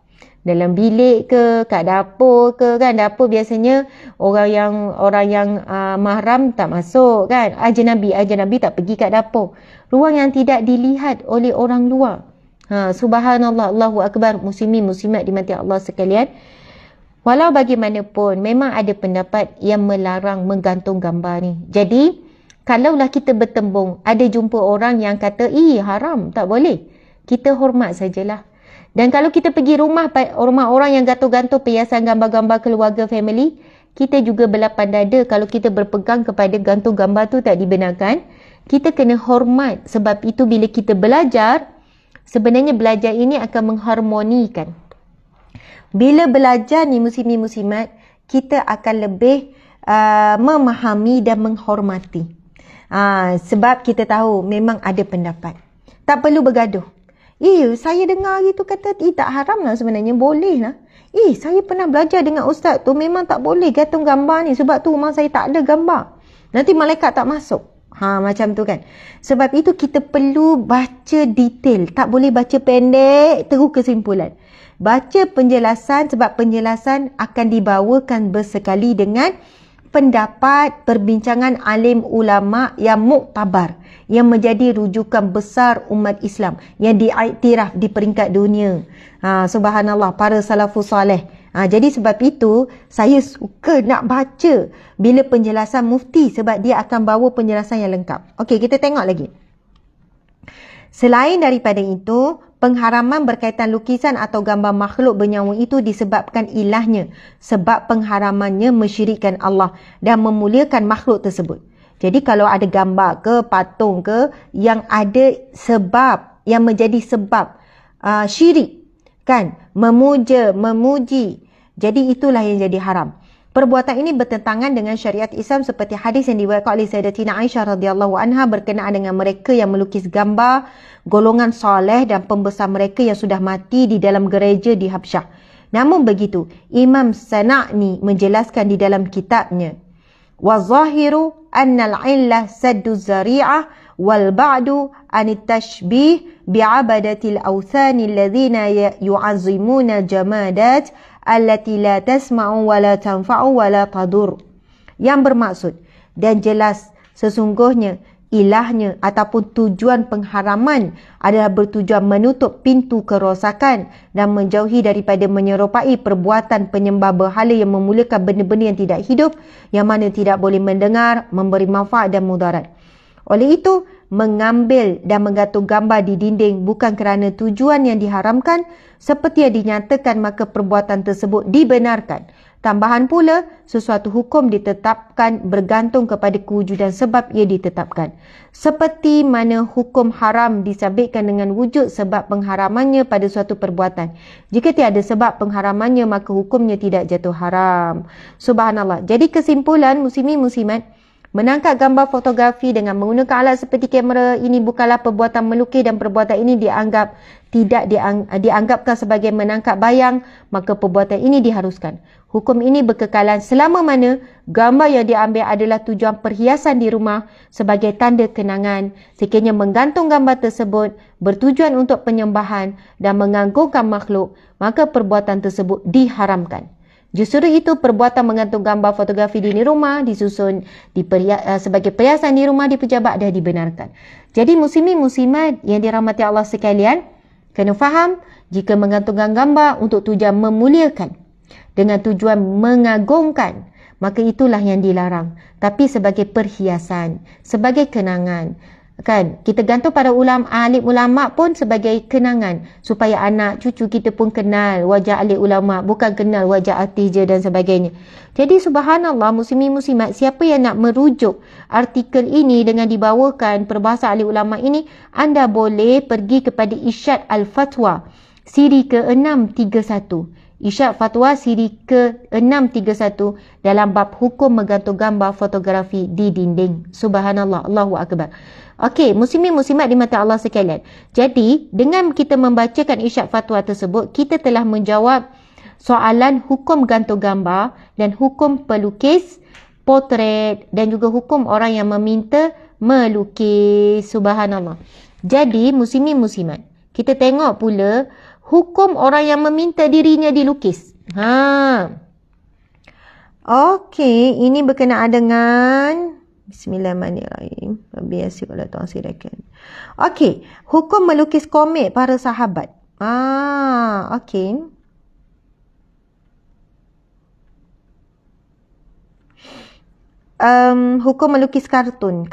Dalam bilik ke, kat dapur ke kan. Dapur biasanya orang yang mahram tak masuk kan. Ajnabi tak pergi kat dapur. Ruang yang tidak dilihat oleh orang luar. Subhanallah, Allahu Akbar, muslimin muslimat dimati Allah sekalian. Walau bagaimanapun memang ada pendapat yang melarang menggantung gambar ni. Jadi kalaulah kita bertembung, ada jumpa orang yang kata, haram, tak boleh. Kita hormat sajalah. Dan kalau kita pergi rumah orang yang gantung-gantung perhiasan gambar-gambar keluarga, family, kita juga berlapang dada kalau kita berpegang kepada gantung gambar tu tak dibenarkan. Kita kena hormat. Sebab itu bila kita belajar, sebenarnya belajar ini akan mengharmonikan. Bila belajar ni muslimin muslimat, kita akan lebih memahami dan menghormati. Sebab kita tahu memang ada pendapat. Tak perlu bergaduh. Saya dengar gitu kata tak haram lah sebenarnya, boleh lah. Saya pernah belajar dengan ustaz tu, memang tak boleh gantung gambar ni sebab tu rumah saya tak ada gambar. Nanti malaikat tak masuk. Macam tu kan. Sebab itu kita perlu baca detail. Tak boleh baca pendek terus kesimpulan. Baca penjelasan sebab penjelasan akan dibawakan bersekali dengan pendapat perbincangan alim ulama yang muktabar, yang menjadi rujukan besar umat Islam, yang diiktiraf di peringkat dunia. Subhanallah, para salafus salih. Jadi sebab itu saya suka nak baca bila penjelasan mufti sebab dia akan bawa penjelasan yang lengkap. Okey, kita tengok lagi. Selain daripada itu, Pengharaman berkaitan lukisan atau gambar makhluk bernyawa itu disebabkan ilahnya, sebab pengharamannya mensyirikkan Allah dan memuliakan makhluk tersebut. Jadi kalau ada gambar ke patung ke yang ada sebab, yang menjadi sebab syirik, kan, memuja, memuji, jadi itulah yang jadi haram. Perbuatan ini bertentangan dengan syariat Islam seperti hadis yang diriwayatkan oleh Sayyidatina Aisyah radhiyallahu anha berkenaan dengan mereka yang melukis gambar golongan soleh dan pembesar mereka yang sudah mati di dalam gereja di Habsyah. Namun begitu, Imam Sana'ni menjelaskan di dalam kitabnya, wa zahiru annal illah saddu zari'ah wal ba'du anit tashbih bi'abadatil awthani alladhina yu'azzimuna jamadat allati la tasma'u wa la tanfa'u wa la tadur. Yang bermaksud dan jelas sesungguhnya ilahnya ataupun tujuan pengharaman adalah bertujuan menutup pintu kerosakan dan menjauhi daripada menyerupai perbuatan penyembah berhala yang memuliakan benda-benda yang tidak hidup, yang mana tidak boleh mendengar, memberi manfaat dan mudarat. Oleh itu, mengambil dan menggantung gambar di dinding bukan kerana tujuan yang diharamkan seperti yang dinyatakan, maka perbuatan tersebut dibenarkan. Tambahan pula, sesuatu hukum ditetapkan bergantung kepada kewujudan sebab ia ditetapkan. Seperti mana hukum haram disabitkan dengan wujud sebab pengharamannya pada suatu perbuatan. Jika tiada sebab pengharamannya, maka hukumnya tidak jatuh haram. Subhanallah. Jadi kesimpulan, muslimin muslimat, menangkap gambar fotografi dengan menggunakan alat seperti kamera ini bukanlah perbuatan melukis dan perbuatan ini dianggapkan sebagai menangkap bayang, maka perbuatan ini diharuskan. Hukum ini berkekalan selama mana gambar yang diambil adalah tujuan perhiasan di rumah sebagai tanda kenangan. Sekiranya menggantung gambar tersebut bertujuan untuk penyembahan dan mengagungkan makhluk, maka perbuatan tersebut diharamkan. Justru itu perbuatan menggantung gambar fotografi di rumah disusun sebagai perhiasan di rumah di pejabat dah dibenarkan. Jadi muslimin muslimat yang dirahmati Allah sekalian, kena faham jika menggantungkan gambar untuk tujuan memuliakan dengan tujuan mengagungkan, maka itulah yang dilarang. Tapi sebagai perhiasan, sebagai kenangan, kan, kita gantung pada alim ulama pun sebagai kenangan supaya anak cucu kita pun kenal wajah alim ulama, bukan kenal wajah artis je dan sebagainya. Jadi subhanallah muslimin muslimat, siapa yang nak merujuk artikel ini dengan dibawakan perbahasan alim ulama ini, anda boleh pergi kepada Irsyad Al-Fatwa siri ke-631. Irsyad Fatwa siri ke-631 dalam bab hukum menggantung gambar fotografi di dinding. Subhanallah, Allahu Akbar. Okey, muslimin muslimat di mata Allah sekalian. Jadi, dengan kita membacakan Irsyad Fatwa tersebut, kita telah menjawab soalan hukum gantung gambar dan hukum pelukis, potret dan juga hukum orang yang meminta melukis. Subhanallah. Jadi, muslimin muslimat, kita tengok pula hukum orang yang meminta dirinya dilukis. Okey, ini berkenaan dengan Bismillahirrahmanirrahim. Rabbi yasir wala tu'sirkan. Okey, hukum melukis komik para sahabat. Okey. Hukum melukis kartun.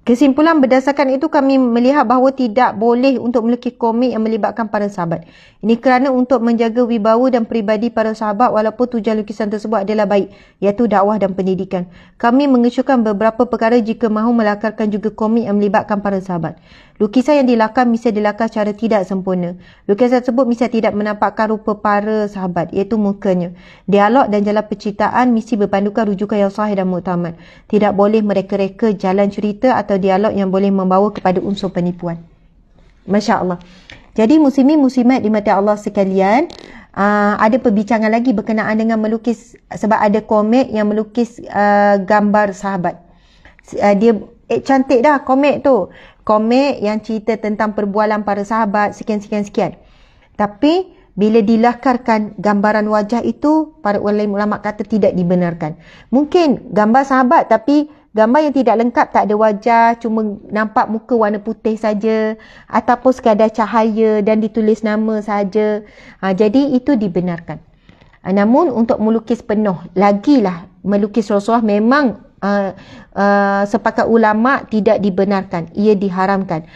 Kesimpulan berdasarkan itu kami melihat bahawa tidak boleh untuk melukis komik yang melibatkan para sahabat. Ini kerana untuk menjaga wibawa dan peribadi para sahabat walaupun tujuan lukisan tersebut adalah baik, iaitu dakwah dan pendidikan. Kami mengesyorkan beberapa perkara jika mahu melakarkan juga komik yang melibatkan para sahabat. Lukisan yang dilakar mesti dilakar secara tidak sempurna. Lukisan tersebut mesti tidak menampakkan rupa para sahabat, iaitu mukanya. Dialog dan jalan penciptaan mesti berpandukan rujukan yang sahih dan muktamad. Tidak boleh mereka-reka jalan cerita atau dialog yang boleh membawa kepada unsur penipuan. Masya Allah. Jadi muslimin muslimat di mata Allah sekalian, ada perbincangan lagi berkenaan dengan melukis, sebab ada komik yang melukis gambar sahabat. Dia cantik dah komik tu. Komik yang cerita tentang perbualan para sahabat sekian. Tapi bila dilakarkan gambaran wajah itu, para ulama kata tidak dibenarkan. Mungkin gambar sahabat tapi gambar yang tidak lengkap, tak ada wajah, cuma nampak muka warna putih saja, ataupun sekadar cahaya dan ditulis nama saja. Jadi itu dibenarkan. Namun untuk melukis penuh, lagilah melukis Rasulullah memang sepakat ulama tidak dibenarkan, ia diharamkan.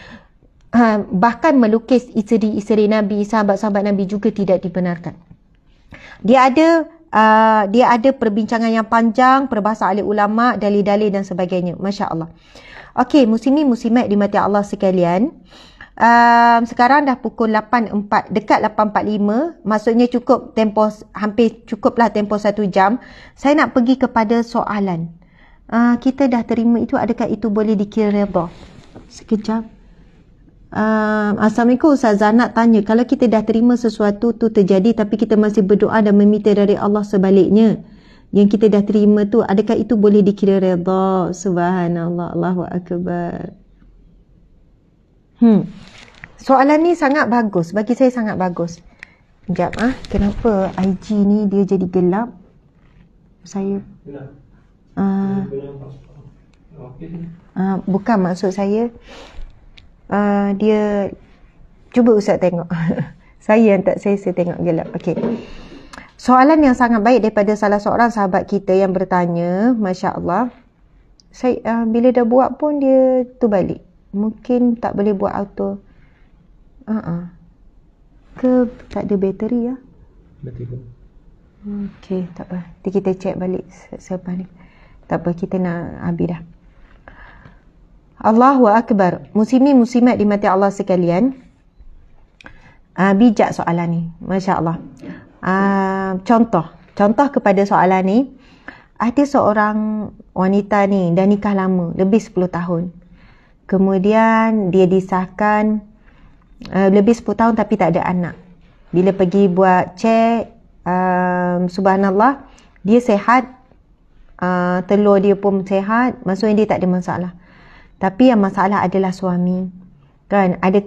Bahkan melukis isteri-isteri Nabi, sahabat-sahabat Nabi juga tidak dibenarkan. Dia ada perbincangan yang panjang, perbahasan ahli ulama, dalil-dalil dan sebagainya. Masya Allah. Okey, muslimin muslimat dimati Allah sekalian. Sekarang dah pukul 8.4, dekat 8.45, maksudnya cukup tempoh, hampir cukuplah tempoh 1 jam. Saya nak pergi kepada soalan. Kita dah terima itu, adakah itu boleh dikira redha? Sekejap. Assalamualaikum Ustazah, nak tanya, kalau kita dah terima sesuatu tu terjadi tapi kita masih berdoa dan meminta dari Allah sebaliknya, yang kita dah terima tu, adakah itu boleh dikira redha? Subhanallah, Allahu Akbar. Soalan ni sangat bagus, bagi saya sangat bagus. Sekejap, kenapa IG ni dia jadi gelap? Saya bukan maksud saya. Dia, cuba Ustaz tengok. Saya yang tak saya tengok gelap. Okey. Soalan yang sangat baik daripada salah seorang sahabat kita yang bertanya, Masya Allah. Saya bila dah buat pun dia tu balik. Mungkin tak boleh buat auto. Ke tak ada bateri ya? Bateri. Okey, tak apa. Nanti kita check balik selepas ni. Tak apa, kita nak habis dah. Allahu Akbar. Muslimin muslimat dimati Allah sekalian. Bijak soalan ni, Masya Allah. Contoh kepada soalan ni, ada seorang wanita ni dah nikah lama, lebih 10 tahun. Kemudian dia disahkan lebih 10 tahun tapi tak ada anak. Bila pergi buat cek, subhanallah, dia sihat, telur dia pun sihat, maksudnya dia tak ada masalah. Tapi yang masalah adalah suami. Kan, ada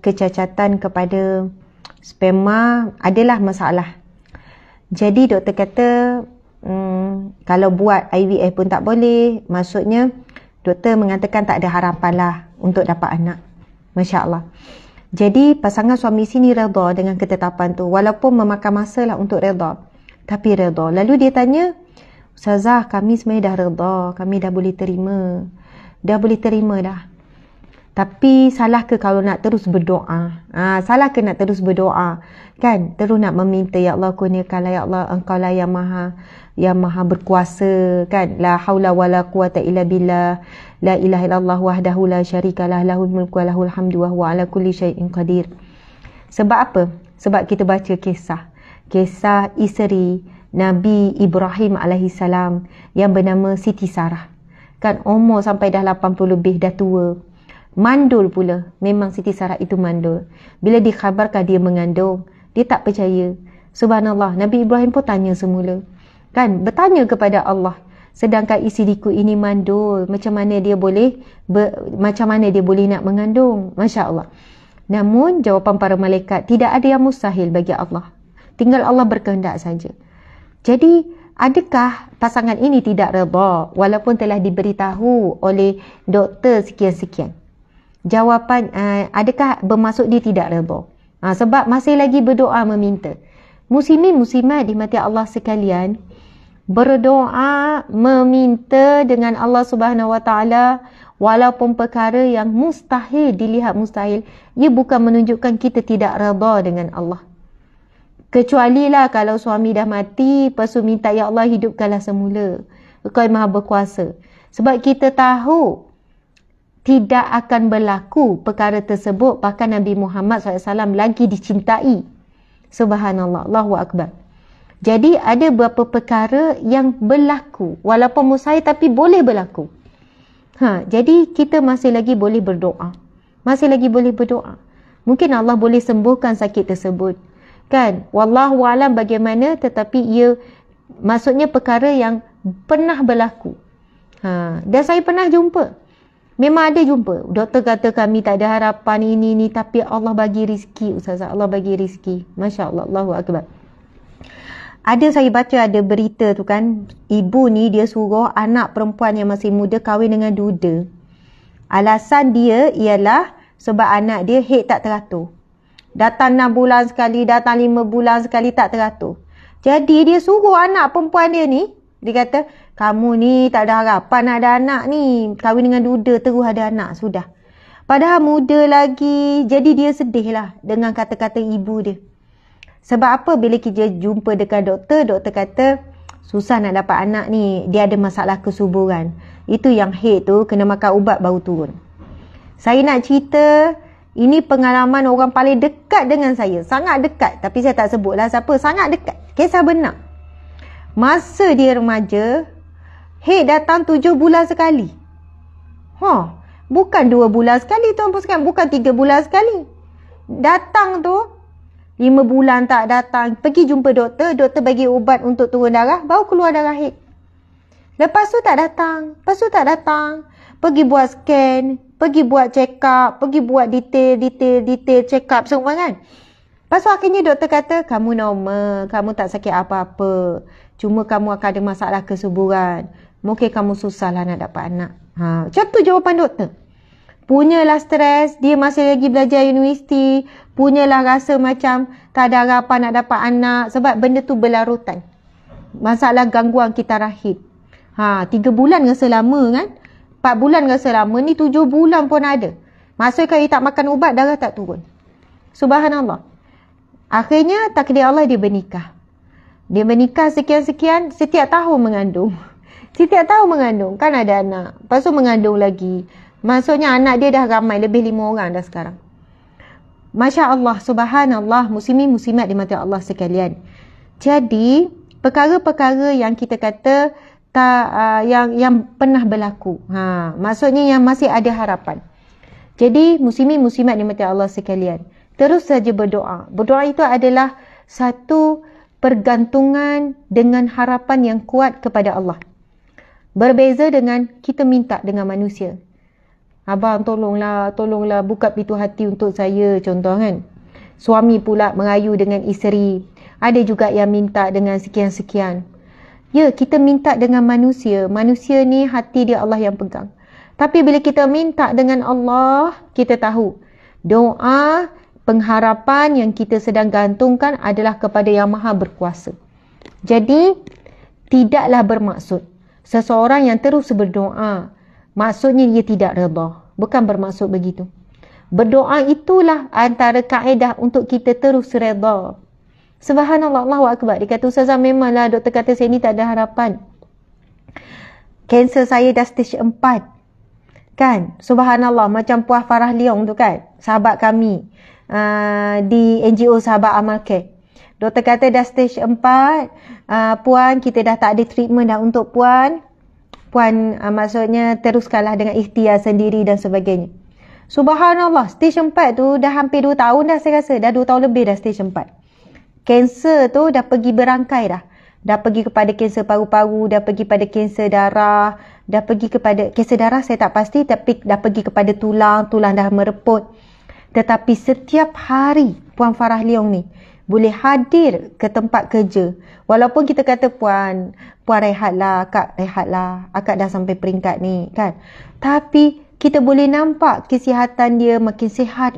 kecacatan kepada sperma, adalah masalah. Jadi doktor kata, kalau buat IVF pun tak boleh. Maksudnya, doktor mengatakan tak ada harapan lah untuk dapat anak. Masya Allah. Jadi, pasangan suami sini redha dengan ketetapan tu. Walaupun memakan masa lah untuk redha. Tapi redha. Lalu dia tanya, Ustazah, kami sebenarnya dah redha. Kami dah boleh terima. Dah boleh terima dah. Tapi salah ke kalau nak terus berdoa? Salah ke nak terus berdoa? Kan? Terus nak meminta, ya Allah kurniakanlah, ya Allah engkau lah yang maha berkuasa, kan? La haula wala quwata illa billah. La ilaha illallah wahdahu la syarikalah, lahul mulku wa lahul hamdu wa huwa ala kulli syai'in qadir. Sebab apa? Sebab kita baca kisah isteri Nabi Ibrahim alaihissalam yang bernama Siti Sarah. Kan umur sampai dah 80 lebih, dah tua. Mandul pula. Memang Siti Sarah itu mandul. Bila dikhabarkan dia mengandung, dia tak percaya. Subhanallah, Nabi Ibrahim pun tanya semula. Kan, bertanya kepada Allah. Sedangkan isteriku ini mandul, macam mana dia boleh nak mengandung? Masya Allah. Namun jawapan para malaikat, tidak ada yang mustahil bagi Allah. Tinggal Allah berkehendak saja. Jadi adakah pasangan ini tidak redha walaupun telah diberitahu oleh doktor sekian-sekian? Jawapan, adakah bermaksud dia tidak redha? Sebab masih lagi berdoa meminta. Muslimin muslimat dimati Allah sekalian, berdoa meminta dengan Allah Subhanahu Wa Taala walaupun perkara yang mustahil, dilihat mustahil, ia bukan menunjukkan kita tidak redha dengan Allah. Kecuali lah kalau suami dah mati, lepas tu minta, ya Allah hidupkanlah semula. Engkau yang maha berkuasa. Sebab kita tahu tidak akan berlaku perkara tersebut. Bahkan Nabi Muhammad SAW lagi dicintai. Subhanallah, Allahu Akbar. Jadi ada beberapa perkara yang berlaku. Walaupun mustahil tapi boleh berlaku. Jadi kita masih lagi boleh berdoa. Masih lagi boleh berdoa. Mungkin Allah boleh sembuhkan sakit tersebut. Kan, wallahu alam bagaimana, tetapi ia maksudnya perkara yang pernah berlaku. Dan saya pernah jumpa. Memang ada jumpa. Doktor kata kami tak ada harapan ini tapi Allah bagi rezeki, Ustazah. Allah bagi rezeki. Masya Allah, Allahu Akbar. Ada saya baca ada berita tu kan, ibu ni dia suruh anak perempuan yang masih muda kahwin dengan duda. Alasan dia ialah sebab anak dia haid tak teratur. Datang 6 bulan sekali, datang 5 bulan sekali tak teratur. Jadi dia suruh anak perempuan dia ni Dia kata, kamu ni tak ada harapan nak ada anak ni. Kahwin dengan duda terus ada anak, sudah. Padahal muda lagi. Jadi dia sedih lah dengan kata-kata ibu dia. Sebab apa? Bila kita jumpa dekat doktor, doktor kata, susah nak dapat anak ni. Dia ada masalah kesuburan. Itu yang head tu, kena makan ubat baru turun. Saya nak cerita, ini pengalaman orang paling dekat dengan saya. Sangat dekat. Tapi saya tak sebutlah siapa. Sangat dekat. Kisah benar. Masa dia remaja, head datang 7 bulan sekali. Bukan 2 bulan sekali tuan-puan sekalian. Bukan 3 bulan sekali. Datang tu, 5 bulan tak datang. Pergi jumpa doktor. Doktor bagi ubat untuk turun darah. Baru keluar darah head. Lepas tu tak datang. Pergi buat scan. Pergi buat check up. Pergi buat detail check up semua kan. Lepas tu akhirnya doktor kata, kamu normal. Kamu tak sakit apa-apa. Cuma kamu akan ada masalah kesuburan. Mungkin kamu susah lah nak dapat anak. Macam tu jawapan doktor. Punyalah stres. Dia masih lagi belajar universiti. Punyalah rasa macam tak ada harapan nak dapat anak. Sebab benda tu berlarutan. Masalah gangguan kita rahim. 3 bulan rasa lama kan. 4 bulan rasa lama. Ni 7 bulan pun ada. Maksudnya kalau dia tak makan ubat, darah tak turun. Subhanallah. Akhirnya takdir Allah dia bernikah. Dia menikah sekian-sekian, setiap tahun mengandung. Setiap tahun mengandung, kan ada anak. Lepas tu mengandung lagi. Maksudnya anak dia dah ramai, lebih 5 orang dah sekarang. Masya Allah, subhanallah, muslimin muslimat dimati Allah sekalian. Jadi, perkara-perkara yang kita kata, yang pernah berlaku. Maksudnya yang masih ada harapan. Jadi, muslimin muslimat dimati Allah sekalian. Terus saja berdoa. Berdoa itu adalah satu pergantungan dengan harapan yang kuat kepada Allah. Berbeza dengan kita minta dengan manusia. Abang tolonglah buka pintu hati untuk saya, contoh kan. Suami pula merayu dengan isteri. Ada juga yang minta dengan sekian-sekian. Ya, kita minta dengan manusia. Manusia ni hati dia Allah yang pegang. Tapi bila kita minta dengan Allah, kita tahu doa pengharapan yang kita sedang gantungkan adalah kepada Yang Maha Berkuasa. Jadi, tidaklah bermaksud seseorang yang terus berdoa, maksudnya dia tidak redha. Bukan bermaksud begitu. Berdoa itulah antara kaedah untuk kita terus redha. Subhanallah, Allahu Akbar. Dia kata, Ustazah memanglah doktor kata saya ni tak ada harapan. Kanser saya dah stage 4. Kan? Subhanallah, macam Puan Farah Leong tu kan, sahabat kami. Di NGO Sahabat Amal Care. Doktor kata dah stage 4, Puan, kita dah tak ada treatment dah untuk Puan. Puan maksudnya teruskanlah dengan ikhtiar sendiri dan sebagainya. Subhanallah, stage 4 tu dah hampir 2 tahun dah saya rasa. Dah 2 tahun lebih dah stage 4. Kanser tu dah pergi berangkai dah. Dah pergi kepada kanser paru-paru, dah pergi pada kanser darah, dah pergi kepada kanser darah saya tak pasti, tapi dah pergi kepada tulang dah mereput. Tetapi setiap hari Puan Farah Leong ni boleh hadir ke tempat kerja. Walaupun kita kata Puan rehatlah, Akak rehatlah, Akak dah sampai peringkat ni kan. Tapi kita boleh nampak kesihatan dia makin sihat.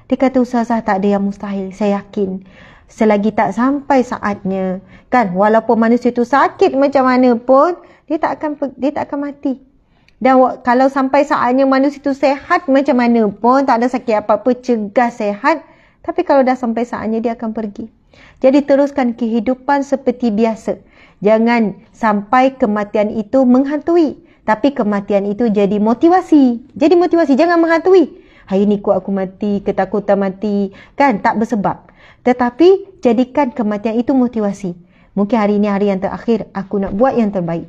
Dia kata, Ustazah tak ada yang mustahil, saya yakin. Selagi tak sampai saatnya kan, walaupun manusia tu sakit macam mana pun, dia tak akan mati. Dan kalau sampai saatnya manusia itu sehat macam mana pun, tak ada sakit apa-apa, cegah sehat. Tapi kalau dah sampai saatnya, dia akan pergi. Jadi teruskan kehidupan seperti biasa. Jangan sampai kematian itu menghantui. Tapi kematian itu jadi motivasi. Jangan menghantui. Hari ni aku mati, ketakutan mati. Kan, tak bersebab. Tetapi jadikan kematian itu motivasi. Mungkin hari ini hari yang terakhir, aku nak buat yang terbaik.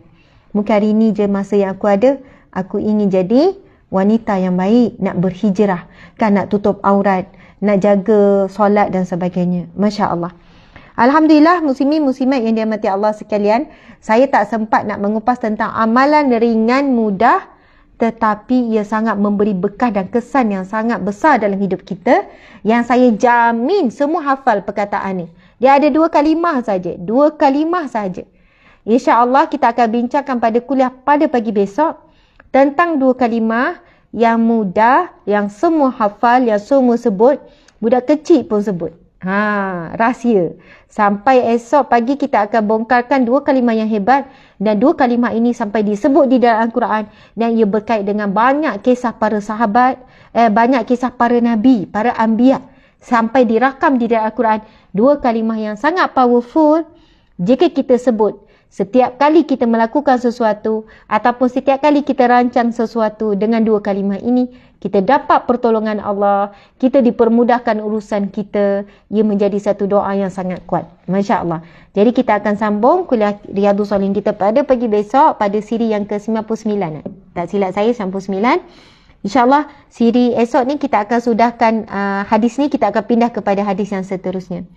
Mungkin hari ini je masa yang aku ada, aku ingin jadi wanita yang baik, nak berhijrah, kan, nak tutup aurat, nak jaga solat dan sebagainya. Masya Allah. Alhamdulillah, muslimin muslimat yang dirahmati Allah sekalian, saya tak sempat nak mengupas tentang amalan ringan mudah, tetapi ia sangat memberi bekah dan kesan yang sangat besar dalam hidup kita, yang saya jamin semua hafal perkataan ni. Dia ada 2 kalimah saja. 2 kalimah saja. InsyaAllah kita akan bincangkan pada kuliah pada pagi besok tentang 2 kalimah yang mudah, yang semua hafal, yang semua sebut, budak kecil pun sebut. Rahsia. Sampai esok pagi kita akan bongkarkan 2 kalimah yang hebat, dan 2 kalimah ini sampai disebut di dalam Al-Quran, dan ia berkait dengan banyak kisah para sahabat, banyak kisah para nabi, para anbiya, sampai dirakam di dalam Al-Quran. 2 kalimah yang sangat powerful. Jika kita sebut setiap kali kita melakukan sesuatu ataupun setiap kali kita rancang sesuatu dengan 2 kalimah ini, kita dapat pertolongan Allah, kita dipermudahkan urusan kita. Ia menjadi satu doa yang sangat kuat. Masya Allah. Jadi kita akan sambung kuliah Riyadhus Shalihin kita pada pagi besok pada siri yang ke-99. Tak silap saya 99. InsyaAllah siri esok ni kita akan sudahkan hadis ni, kita akan pindah kepada hadis yang seterusnya.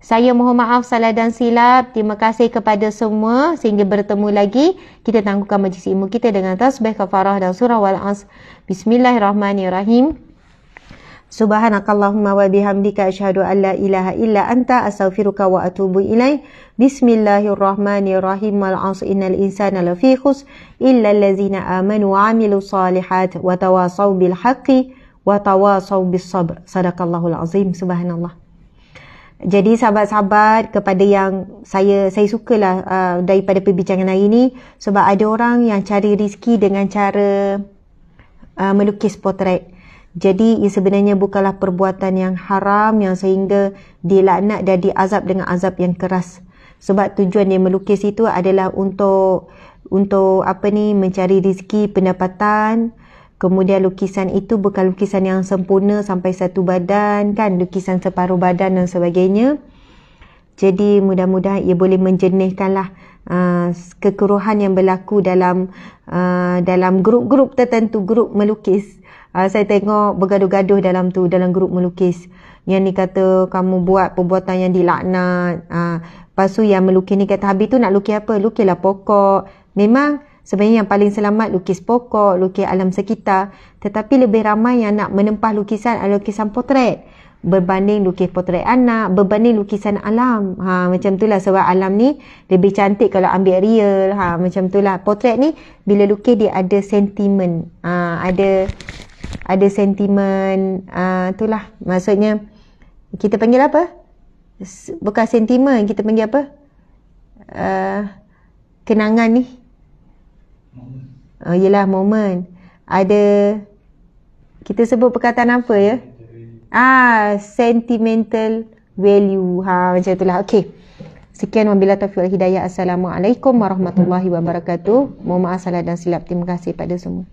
Saya mohon maaf salah dan silap. Terima kasih kepada semua. Sehingga bertemu lagi, kita tangguhkan majlis ilmu kita dengan tasbih, kafarah dan surah Wal-Asr. Bismillahirrahmanirrahim. Subhanakallahumma wa bihamdika asyhadu an la ilaha illa anta astaghfiruka wa atubu ilaih. Bismillahirrahmanirrahim. Wal-'asr innal insana lafi khusr illa allazina amanu wa 'amilus solihat wa tawasaw bil haqqi wa tawasaw bis sabr. Sadaqallahul azim. Subhanallah. Jadi sahabat-sahabat, kepada yang saya sukalah daripada perbincangan hari ini, sebab ada orang yang cari rezeki dengan cara melukis potret. Jadi ia sebenarnya bukanlah perbuatan yang haram yang sehingga dilaknat dan diazab dengan azab yang keras. Sebab tujuan dia melukis itu adalah untuk mencari rezeki, pendapatan. Kemudian lukisan itu bukan lukisan yang sempurna sampai satu badan, kan, lukisan separuh badan dan sebagainya. Jadi mudah-mudahan ia boleh menjernihkanlah kekeruhan yang berlaku dalam grup-grup tertentu, grup melukis. Saya tengok bergaduh-gaduh dalam grup melukis. Yang ni kata kamu buat perbuatan yang dilaknat. Lepas tu yang melukis ni kata habis tu nak lukis apa? Lukislah pokok. Memang sebenarnya yang paling selamat lukis pokok, lukis alam sekitar. Tetapi lebih ramai yang nak menempah lukisan adalah lukisan potret. Berbanding lukis potret anak, berbanding lukisan alam. Macam itulah, sebab alam ni lebih cantik kalau ambil real. Macam itulah. Potret ni bila lukis dia ada sentimen. Ada sentimen. Itulah. Maksudnya kita panggil apa? Bukan sentimen, kita panggil apa? Kenangan ni. Yelah, momen. Ada, kita sebut perkataan apa ya? Sentimental value. Macam itulah. Okey. Sekian, wabillahi taufiq wal hidayah. Assalamualaikum warahmatullahi wabarakatuh. Mohon maaf salah dan silap. Terima kasih pada semua.